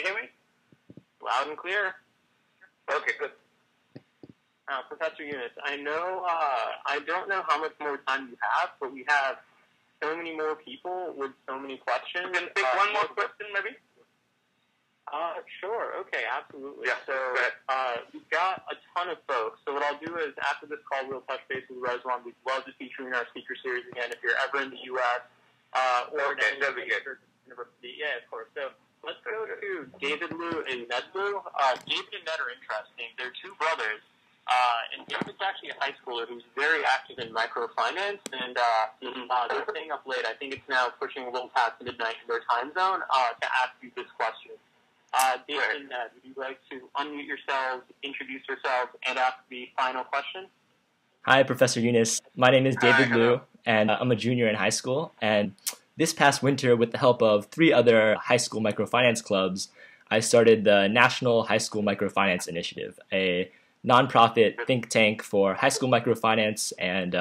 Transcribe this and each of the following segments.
hear me? Loud and clear. Okay, good. Professor Yunus, I don't know how much more time you have, but we have so many more people with so many questions. You can pick one more question, maybe? Sure. Okay, absolutely. Yeah, so we've got a ton of folks. So what I'll do is after this call, we'll touch base with Reswan. We'd love to feature you in our speaker series again if you're ever in the U.S. Or in any university. Yeah, of course. So let's go to David Liu and Ned Liu. David and Ned are interesting. They're two brothers. And David's actually a high schooler who's very active in microfinance, and they're staying up late. I think it's now pushing a little past midnight in their time zone to ask you this question. David and Ned, would you like to unmute yourselves, introduce yourselves, and ask the final question? Hi, Professor Yunus. My name is David Liu, and I'm a junior in high school. And this past winter, with the help of 3 other high school microfinance clubs, I started the National High School Microfinance Initiative, a nonprofit think tank for high school microfinance and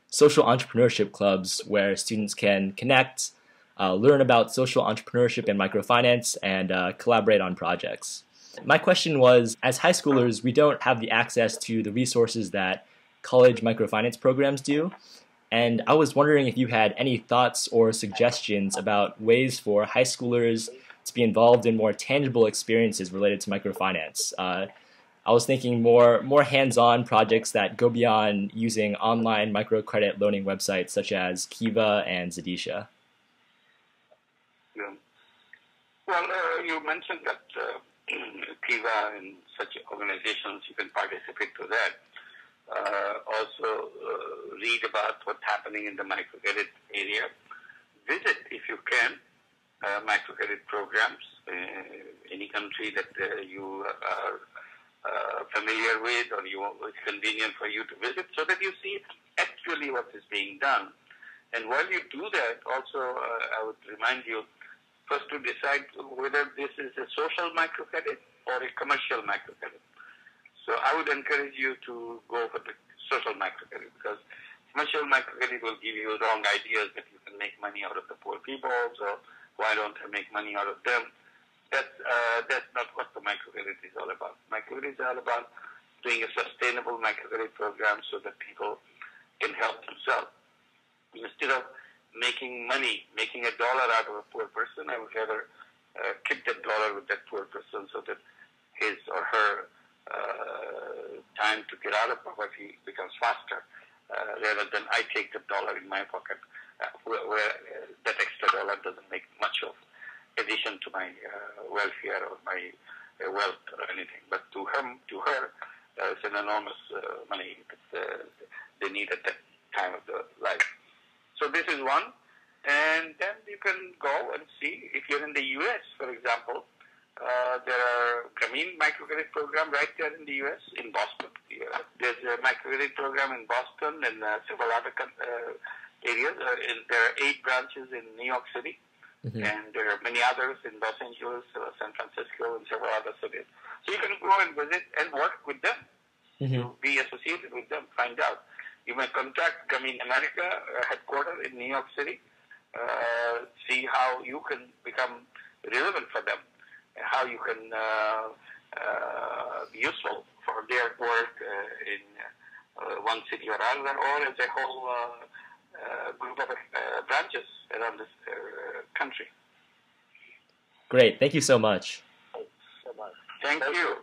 social entrepreneurship clubs where students can connect, learn about social entrepreneurship and microfinance, and collaborate on projects. My question was, as high schoolers, we don't have the access to the resources that college microfinance programs do, and I was wondering if you had any thoughts or suggestions about ways for high schoolers to be involved in more tangible experiences related to microfinance. I was thinking more hands-on projects that go beyond using online microcredit loaning websites such as Kiva and Zadisha. Yeah. Well, you mentioned that Kiva and such organizations, you can participate to that. Also read about what's happening in the microcredit area. Visit, if you can, microcredit programs, any country that you are familiar with or it's convenient for you to visit, so that you see actually what is being done. And while you do that, also I would remind you first to decide whether this is a social microcredit or a commercial microcredit. So I would encourage you to go for the social microcredit, because commercial microcredit will give you wrong ideas that you can make money out of the poor people, so why don't I make money out of them? That's not what the microcredit is all about. Microcredit is all about doing a sustainable microcredit program so that people can help themselves. Instead of making money, making $1 out of a poor person, I would rather keep that dollar with that poor person so that his or her time to get out of poverty becomes faster, rather than I take the dollar in my pocket, where that extra dollar doesn't make much of addition to my welfare or my wealth or anything. But to her, it's an enormous money that they need at that time of their life. So this is one. And then you can go and see, if you're in the U.S., for example, there are Grameen microcredit program right there in the U.S., in Boston. There's a microcredit program in Boston and several other areas. There are 8 branches in New York City. Mm-hmm. And there are many others in Los Angeles, San Francisco, and several other cities. So you can go and visit and work with them, to be associated with them, find out. You may contact Grameen America headquarters in New York City, see how you can become relevant for them, how you can be useful for their work in one city or another, or as a whole group of branches around this country. Great. Thank you so much. Thank you.